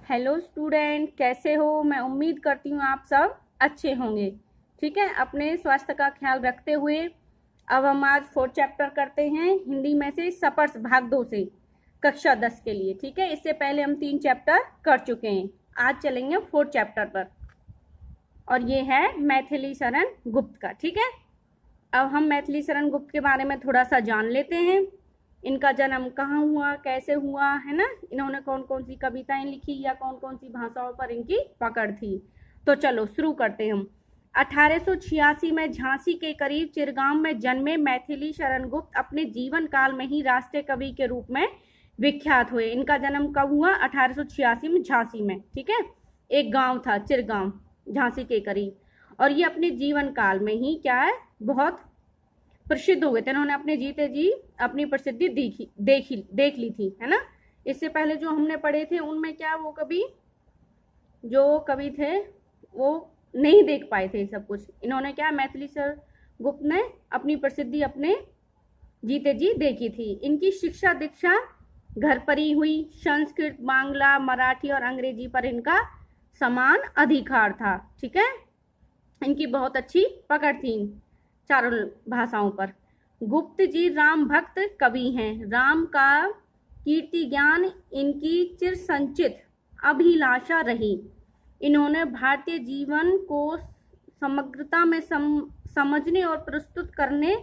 Hello student, कैसे हो। मैं उम्मीद करती हूँ आप सब अच्छे होंगे। ठीक है, अपने स्वास्थ्य का ख्याल रखते हुए अब हम आज 4th चैप्टर करते हैं हिंदी में से सपर्स भाग 2 से कक्षा 10 के लिए। ठीक है, इससे पहले हम 3 चैप्टर कर चुके हैं। आज चलेंगे 4th चैप्टर पर और ये है मैथिली शरण गुप्त का। ठीक है, अब हम मैथिली शरण गुप्त के बारे में थोड़ा सा जान लेते हैं। इनका जन्म कहाँ हुआ, कैसे हुआ, है ना, इन्होंने कौन कौन सी कविताएं लिखी या कौन कौन सी भाषाओं पर इनकी पकड़ थी। तो चलो शुरू करते हैं हम। 1886 में झांसी के करीब चिरगांव में जन्मे मैथिली शरण गुप्त अपने जीवन काल में ही राष्ट्रीय कवि के रूप में विख्यात हुए। इनका जन्म कब हुआ? 1886 में झांसी में। ठीक है, एक गांव था चिरगांव, झांसी के करीब, और ये अपने जीवन काल में ही क्या है, बहुत प्रसिद्ध हो गए थे। इन्होंने अपने जीते जी अपनी प्रसिद्धि देख ली थी, है ना। इससे पहले जो हमने पढ़े थे उनमें क्या वो जो कवि थे वो नहीं देख पाए थे सब कुछ। इन्होंने क्या, मैथिली शरण गुप्त ने अपनी प्रसिद्धि अपने जीते जी देखी थी। इनकी शिक्षा दीक्षा घर पर ही हुई। संस्कृत, बांग्ला, मराठी और अंग्रेजी पर इनका समान अधिकार था। ठीक है, इनकी बहुत अच्छी पकड़ थी चारों भाषाओं पर। गुप्त जी राम भक्त कवि हैं। राम का कीर्ति ज्ञान इनकी चिर संचित अभिलाषा रही। इन्होंने भारतीय जीवन को समग्रता में समझने और प्रस्तुत करने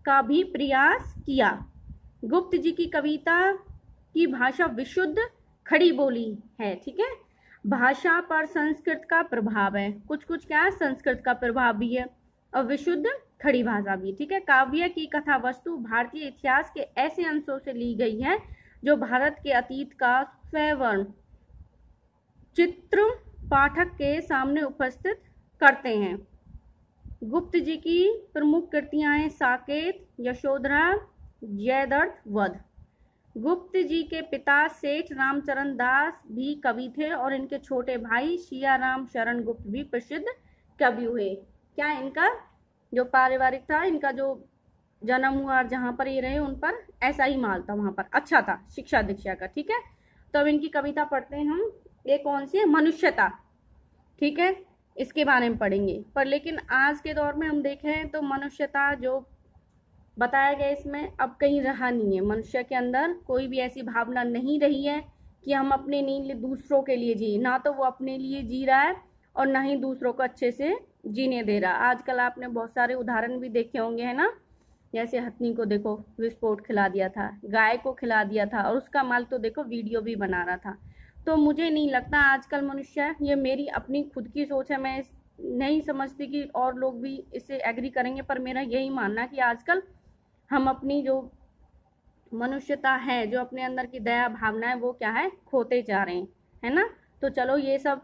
का भी प्रयास किया। गुप्त जी की कविता की भाषा विशुद्ध खड़ी बोली है। ठीक है, भाषा पर संस्कृत का प्रभाव है, कुछ कुछ क्या संस्कृत का प्रभाव भी है, और विशुद्ध खड़ी भाषा भी। ठीक है, काव्य की कथा वस्तु भारतीय इतिहास के ऐसे अंशों से ली गई है जो भारत के अतीत का स्वयं चित्र पाठक के सामने उपस्थित करते हैं। गुप्त जी की प्रमुख कृतियां हैं साकेत, यशोधरा, जयद्रथ वध। गुप्त जी के पिता सेठ रामचरण दास भी कवि थे और इनके छोटे भाई सियाराम शरण गुप्त भी प्रसिद्ध कवि हुए। क्या इनका जो पारिवारिक था, इनका जो जन्म हुआ और जहां पर ये रहे उन पर ऐसा ही माल था, वहां पर अच्छा था शिक्षा दीक्षा का। ठीक है, तो अब इनकी कविता पढ़ते हैं हम। ये कौन सी है? मनुष्यता। ठीक है, इसके बारे में पढ़ेंगे। पर लेकिन आज के दौर में हम देखें तो मनुष्यता जो बताया गया इसमें अब कहीं रहा नहीं है। मनुष्य के अंदर कोई भी ऐसी भावना नहीं रही है कि हम अपने लिए दूसरों के लिए जिए। ना तो वो अपने लिए जी रहा है और ना ही दूसरों को अच्छे से जीने दे रहा। आजकल आपने बहुत सारे उदाहरण भी देखे होंगे, है ना। जैसे हथनी को देखो विस्फोट खिला दिया था, गाय को खिला दिया था, और उसका माल तो देखो वीडियो भी बना रहा था। तो मुझे नहीं लगता आजकल मनुष्य, ये मेरी अपनी खुद की सोच है, मैं नहीं समझती कि और लोग भी इससे एग्री करेंगे, पर मेरा यही मानना है कि आजकल हम अपनी जो मनुष्यता है, जो अपने अंदर की दया भावना है, वो क्या है, खोते जा रहे हैं, है ना। तो चलो ये सब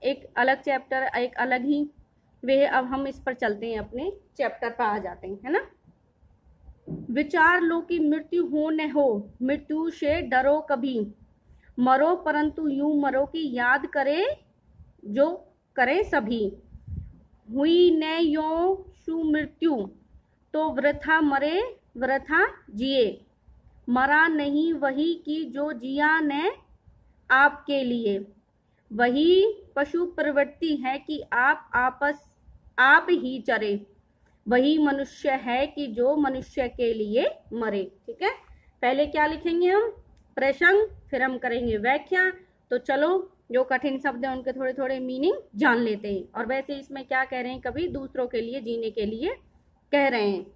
एक अलग चैप्टर, एक अलग ही वे। अब हम इस पर चलते हैं, अपने चैप्टर पर आ जाते हैं, है ना। विचार लो कि मृत्यु हो न हो, मृत्यु से डरो कभी, मरो परंतु यूं मरो कि याद करे जो करे सभी। हुई न यो सुमृत्यु तो वृथा मरे वृथा जिए, मरा नहीं वही कि जो जिया ने आपके लिए। वही पशु प्रवृत्ति है कि आप ही चरे, वही मनुष्य है कि जो मनुष्य के लिए मरे। ठीक है, पहले क्या लिखेंगे हम? प्रसंग, फिर हम करेंगे व्याख्या। तो चलो जो कठिन शब्द है उनके थोड़े थोड़े मीनिंग जान लेते हैं। और वैसे इसमें क्या कह रहे हैं, कभी दूसरों के लिए जीने के लिए कह रहे हैं,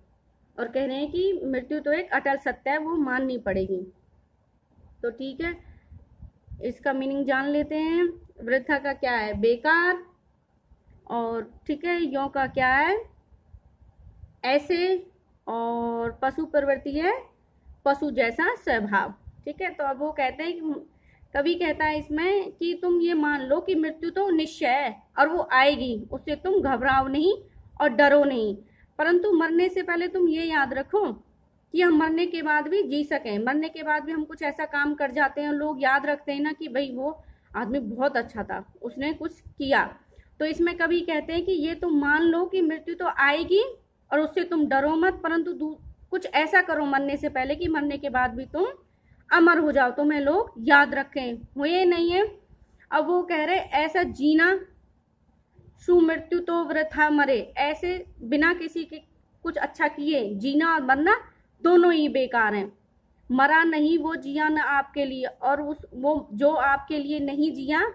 और कह रहे हैं कि मृत्यु तो एक अटल सत्य है, वो माननी पड़ेगी। तो ठीक है, इसका मीनिंग जान लेते हैं। वृथा का क्या है? बेकार। और ठीक है, यो का क्या है? ऐसे। और पशु प्रवृत्ति है पशु जैसा स्वभाव। ठीक है, तो अब वो कहते हैं कि कवि कहता है इसमें कि तुम ये मान लो कि मृत्यु तो निश्चय है और वो आएगी, उससे तुम घबराओ नहीं और डरो नहीं, परंतु मरने से पहले तुम ये याद रखो कि हम मरने के बाद भी जी सकें। मरने के बाद भी हम कुछ ऐसा काम कर जाते हैं, लोग याद रखते हैं ना कि भाई वो आदमी बहुत अच्छा था, उसने कुछ किया। तो इसमें कवि कहते हैं कि ये तुम मान लो कि मृत्यु तो आएगी और उससे तुम डरो मत, परंतु कुछ ऐसा करो मरने से पहले कि मरने के बाद भी तुम अमर हो जाओ, तुम्हें लोग याद रखें। हुए नहीं है अब वो कह रहे ऐसा जीना, सुमृत्यु तो वृथा मरे, ऐसे बिना किसी के कुछ अच्छा किए जीना और मरना दोनों ही बेकार हैं। मरा नहीं वो जिया न आपके लिए, और वो जो आपके लिए नहीं जिया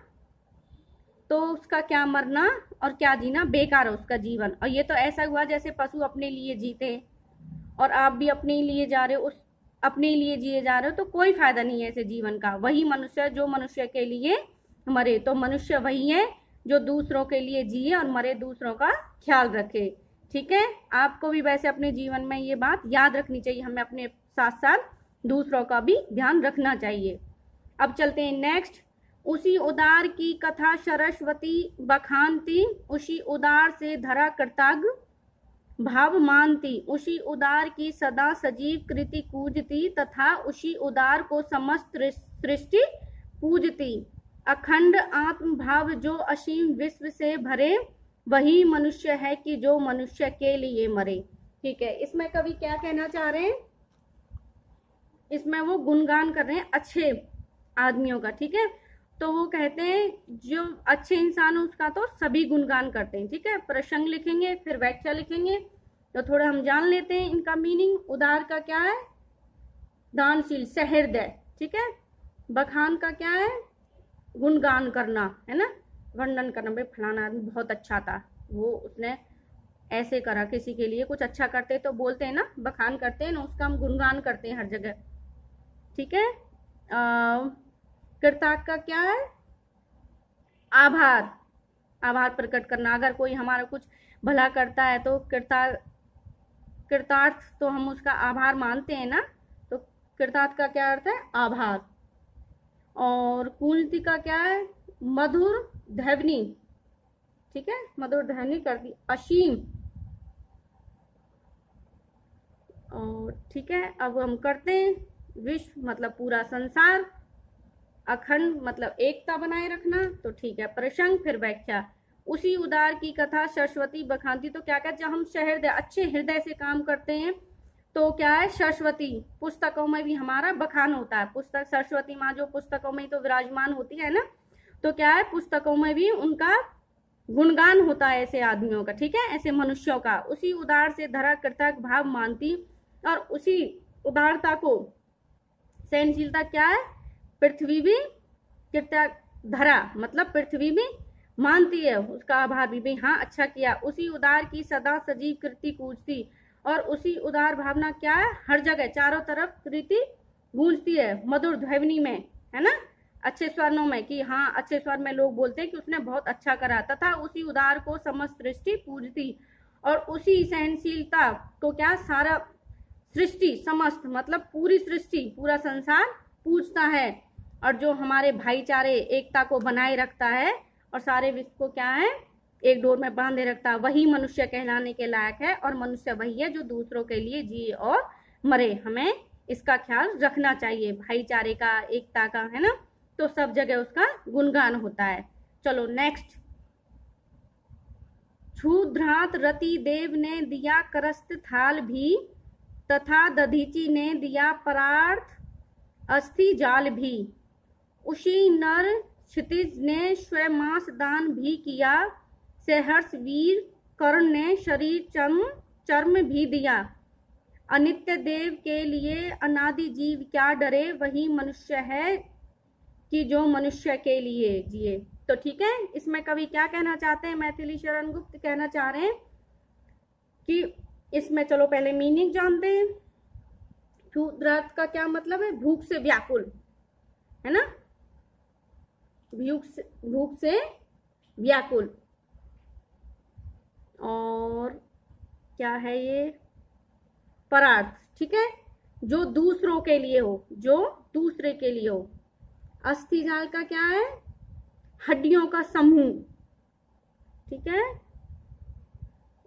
तो उसका क्या मरना और क्या जीना, बेकार है उसका जीवन। और ये तो ऐसा हुआ जैसे पशु अपने लिए जीते और आप भी अपने लिए जा रहे हो, उस अपने लिए जिए जा रहे हो, तो कोई फायदा नहीं है ऐसे जीवन का। वही मनुष्य जो मनुष्य के लिए मरे, तो मनुष्य वही है जो दूसरों के लिए जिए और मरे, दूसरों का ख्याल रखे। ठीक है, आपको भी वैसे अपने जीवन में ये बात याद रखनी चाहिए, हमें अपने साथ साथ दूसरों का भी ध्यान रखना चाहिए। अब चलते हैं नेक्स्ट। उसी उदार की कथा सरस्वती बखानती, उसी उदार से धरा कृतज्ञ भाव मानती, उसी उदार की सदा सजीव कृति कूजती, तथा उसी उदार को समस्त सृष्टि पूजती। अखंड आत्म भाव जो असीम विश्व से भरे, वही मनुष्य है कि जो मनुष्य के लिए मरे। ठीक है, इसमें कवि क्या कहना चाह रहे हैं, इसमें वो गुणगान कर रहे हैं अच्छे आदमियों का। ठीक है, तो वो कहते हैं जो अच्छे इंसान है उसका तो सभी गुणगान करते हैं। ठीक है, प्रसंग लिखेंगे फिर व्याख्या लिखेंगे, तो थोड़ा हम जान लेते हैं इनका मीनिंग। उदार का क्या है, दानशील, सहृदय। ठीक है, बखान का क्या है, गुणगान करना, है ना, वर्णन करना, भाई फलाना आदमी बहुत अच्छा था, वो उसने ऐसे करा, किसी के लिए कुछ अच्छा करते तो बोलते हैं ना, बखान करते हैं ना, उसका हम गुणगान करते हैं हर जगह। ठीक है, कृतज्ञ का क्या है, आभार, आभार प्रकट करना। अगर कोई हमारा कुछ भला करता है तो कृतार्थ तो हम उसका आभार मानते हैं ना, तो कृतार्थ का क्या अर्थ है, आभार। और कूंजती का क्या है, मधुर ध्वनि। ठीक है, मधुर ध्वनि करती, असीम। और ठीक है, अब हम करते हैं विश्व मतलब पूरा संसार, अखंड मतलब एकता बनाए रखना। तो ठीक है, प्रसंग फिर व्याख्या। उसी उदार की कथा सरस्वती बखानती, तो क्या कहते, जब हम सहृदय अच्छे हृदय से काम करते हैं तो क्या है, सरस्वती पुस्तकों में भी हमारा बखान होता है। पुस्तक सरस्वती माँ जो पुस्तकों में तो विराजमान होती है ना, तो क्या है, पुस्तकों में भी उनका गुणगान होता है ऐसे आदमियों का। ठीक है, ऐसे मनुष्यों का। उसी उदार से धरा कृतज्ञ भाव मानती, और उसी उदारता को, सहनशीलता क्या है, पृथ्वी भी कृतज्ञ धरा मतलब पृथ्वी भी मानती है, उसका आभार भी हाँ अच्छा किया। उसी उदार की सदा सजीव कृति कूजती, और उसी उदार भावना क्या है, हर जगह चारों तरफ कृति गूंजती है, मधुर ध्वनि में, है ना, अच्छे स्वरों में, कि हाँ अच्छे स्वर में लोग बोलते हैं कि उसने बहुत अच्छा करा। तथा उसी उदार को समस्त सृष्टि पूजती, और उसी सहनशीलता को क्या, सारा सृष्टि, समस्त मतलब पूरी सृष्टि, पूरा संसार पूजता है। और जो हमारे भाईचारे एकता को बनाए रखता है और सारे विश्व को क्या है, एक डोर में बांधे रखता है, वही मनुष्य कहलाने के लायक है। और मनुष्य वही है जो दूसरों के लिए जिए और मरे। हमें इसका ख्याल रखना चाहिए, भाईचारे का, एकता का, है ना, तो सब जगह उसका गुणगान होता है। चलो नेक्स्ट। क्षुद्रात रति देव ने दिया करस्त थाल भी, तथा दधीची ने दिया परार्थ अस्थि जाल भी। उसी नर क्षितिज ने स्वमांस दान भी किया, सहर्ष वीर कर्ण ने शरीर चर्म भी दिया। अनित्य देव के लिए अनादि जीव क्या डरे, वही मनुष्य है कि जो मनुष्य के लिए जिए। तो ठीक है, इसमें कवि क्या कहना चाहते हैं, मैथिली शरण गुप्त कहना चाह रहे हैं कि इसमें, चलो पहले मीनिंग जानते हैं। क्षुद्रात का क्या मतलब है, भूख से व्याकुल, है ना, भूख से व्याकुल। और क्या है ये, परार्थ। ठीक है, जो दूसरों के लिए हो, जो दूसरे के लिए हो। अस्थि जाल का क्या है, हड्डियों का समूह। ठीक है,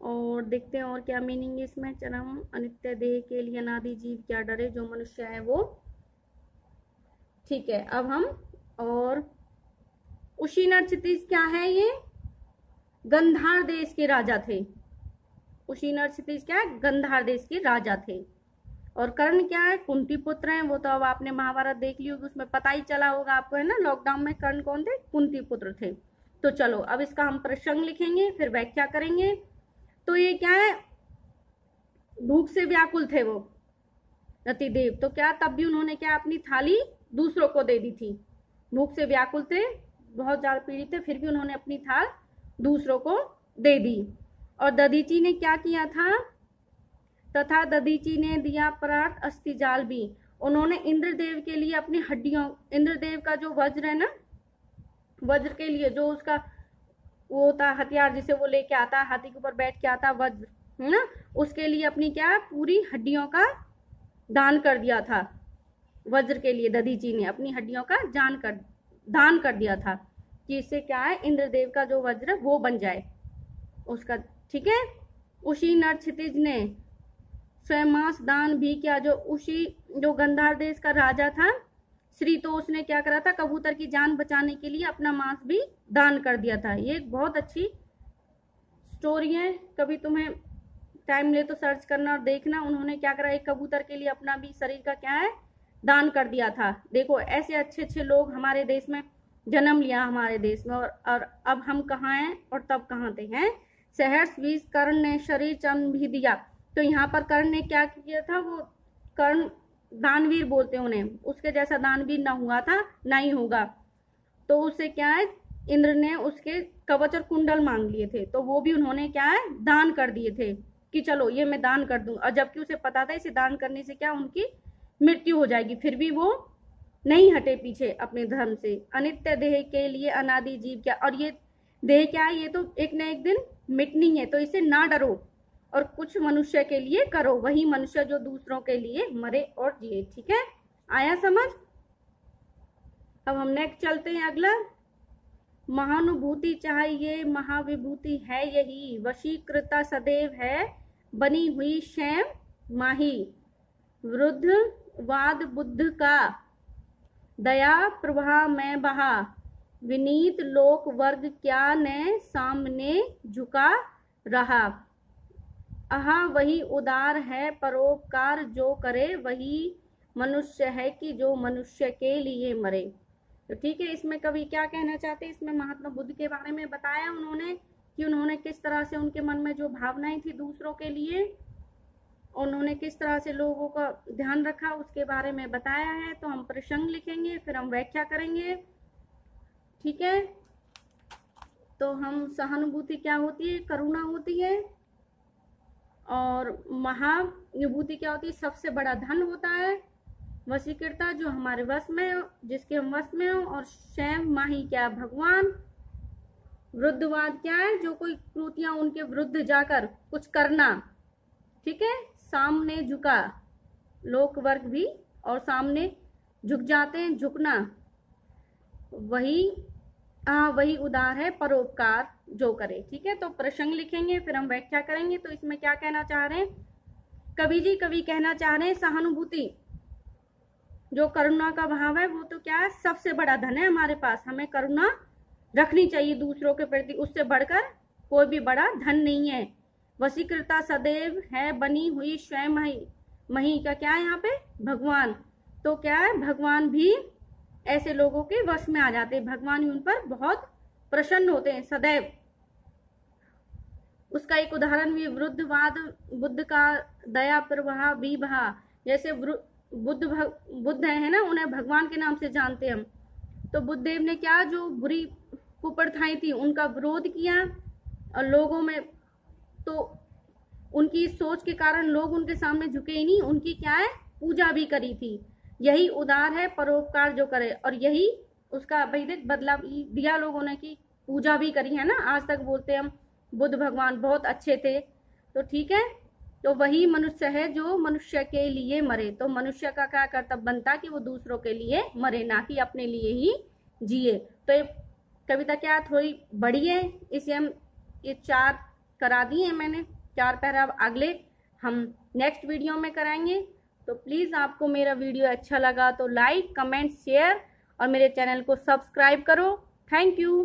और देखते हैं और क्या मीनिंग है इसमें। चरम अनित्य देह के लिए अनादि जीव क्या डरे, जो मनुष्य है वो। ठीक है, अब हम और उशीनर क्षितिज क्या है, ये गंधार देश के राजा थे। उशीनर क्षितिज क्या है, गंधार देश के राजा थे। और कर्ण क्या है, कुंती पुत्र हैं। वो तो अब आपने महाभारत देख ली होगी, उसमें पता ही चला होगा आपको, है ना। लॉकडाउन में कर्ण कौन थे, कुंती पुत्र थे। तो चलो अब इसका हम प्रसंग लिखेंगे, फिर व्याख्या करेंगे। तो ये क्या है, भूख से व्याकुल थे वो रतिदेव। तो क्या तब भी उन्होंने क्या अपनी थाली दूसरों को दे दी थी। भूख से व्याकुल थे, बहुत ज्यादा पीड़ित थे, फिर भी उन्होंने अपनी थाल दूसरों को दे दी। और दधीची ने क्या किया था, तथा दधीची ने दिया परार्थ अस्थिजाल भी। उन्होंने इंद्रदेव के लिए अपनी हड्डियों, इंद्रदेव का जो वज्र है ना, वज्र के लिए जो उसका वो होता हथियार जिसे वो लेके आता, हाथी के ऊपर बैठ के आता वज्र, है ना, उसके लिए अपनी क्या पूरी हड्डियों का दान कर दिया था। वज्र के लिए दधीची ने अपनी हड्डियों का दान कर दिया था कि इससे क्या है, इंद्रदेव का जो वज्र वो बन जाए उसका। ठीक है। उसी नर क्षितिज ने स्वयंमास दान भी किया। जो उसी जो गंधार देश का राजा था श्री, तो उसने क्या करा था, कबूतर की जान बचाने के लिए अपना मांस भी दान कर दिया था। ये एक बहुत अच्छी स्टोरी है, कभी तुम्हें टाइम ले तो सर्च करना और देखना। उन्होंने क्या करा, एक कबूतर के लिए अपना भी शरीर का क्या है, दान कर दिया था। देखो ऐसे अच्छे अच्छे लोग हमारे देश में जन्म लिया, हमारे देश में। और अब हम कहाँ हैं और तब कहाँ थे, हैं। सहर्ष बीज कर्ण ने शरीर चंद भी दिया। तो यहाँ पर कर्ण ने क्या किया था, वो कर्ण दानवीर बोलते हैं उन्हें, उसके जैसा दानवीर ना हुआ था, ना ही होगा। तो उससे क्या है, इंद्र ने उसके कवच और कुंडल मांग लिए थे, तो वो भी उन्होंने क्या है, दान कर दिए थे कि चलो ये मैं दान कर दूं। और जबकि उसे पता था इसे दान करने से क्या उनकी मृत्यु हो जाएगी, फिर भी वो नहीं हटे पीछे अपने धर्म से। अनित्य देह के लिए अनादि जीव क्या, और ये देह क्या है, ये तो एक न एक दिन मिटनी है, तो इसे ना डरो और कुछ मनुष्य के लिए करो, वही मनुष्य जो दूसरों के लिए मरे और जिए। ठीक है, आया समझ। अब हम नेक्स्ट चलते हैं अगला। महानुभूति चाहिए महाविभूति है यही, वशीकृता सदैव है बनी हुई स्वयं माही। वृद्ध वाद बुद्ध का दया प्रभा में बहा, विनीत लोक वर्ग क्या ने सामने झुका रहा। आहा वही उदार है परोपकार जो करे, वही मनुष्य है कि जो मनुष्य के लिए मरे। तो ठीक है, इसमें कवि क्या कहना चाहते हैं, इसमें महात्मा बुद्ध के बारे में बताया उन्होंने कि उन्होंने किस तरह से उनके मन में जो भावनाएं थी दूसरों के लिए, उन्होंने किस तरह से लोगों का ध्यान रखा, उसके बारे में बताया है। तो हम प्रसंग लिखेंगे, फिर हम व्याख्या करेंगे। ठीक है, तो हम सहानुभूति क्या होती है, करुणा होती है। और महाविभूति क्या होती है, सबसे बड़ा धन होता है। वशीकृता जो हमारे वश में हो, जिसके हम वश में हो। और स्वयं माही क्या, भगवान। वृद्धवाद क्या है, जो कोई कृतियां उनके विरुद्ध जाकर कुछ करना। ठीक है, सामने झुका, लोक वर्ग भी और सामने झुक जाते हैं, झुकना। वही उदार है परोपकार जो करे। ठीक है, तो प्रसंग लिखेंगे, फिर हम व्याख्या करेंगे। तो इसमें क्या कहना चाह रहे हैं कवि कहना चाह रहे हैं, सहानुभूति जो करुणा का भाव है, वो तो क्या है, सबसे बड़ा धन है हमारे पास। हमें करुणा रखनी चाहिए दूसरों के प्रति, उससे बढ़कर कोई भी बड़ा धन नहीं है। वशीकृता सदैव है बनी हुई स्वयं मही का क्या है यहाँ पे, भगवान। तो क्या है, भगवान भी ऐसे लोगों के वश में आ जाते हैं, भगवान भी उन पर बहुत प्रसन्न होते हैं सदैव। उसका एक उदाहरण भी, वृद्धवाद बुद्ध का दया प्रवाह भी बहा। जैसे बुद्ध है ना, उन्हें भगवान के नाम से जानते हम। तो बुद्धदेव ने क्या, जो बुरी कुप्रथाएं थी उनका विरोध किया, और लोगों में तो उनकी सोच के कारण लोग उनके सामने झुके ही नहीं, उनकी क्या है, पूजा भी करी थी। यही उदार है परोपकार जो करे, और यही उसका वैदिक बदलाव दिया लोगों ने, की पूजा भी करी है ना। आज तक बोलते हम बुद्ध भगवान बहुत अच्छे थे। तो ठीक है, तो वही मनुष्य है जो मनुष्य के लिए मरे। तो मनुष्य का क्या कर्तव्य बनता कि वो दूसरों के लिए मरे, ना कि अपने लिए ही जिए। तो ये कविता क्या थोड़ी बड़ी है, इसे हम ये 4 करा दिए मैंने, 4 पैराग्राफ अगले हम नेक्स्ट वीडियो में कराएंगे। तो प्लीज़ आपको मेरा वीडियो अच्छा लगा तो लाइक कमेंट शेयर और मेरे चैनल को सब्सक्राइब करो। Thank you.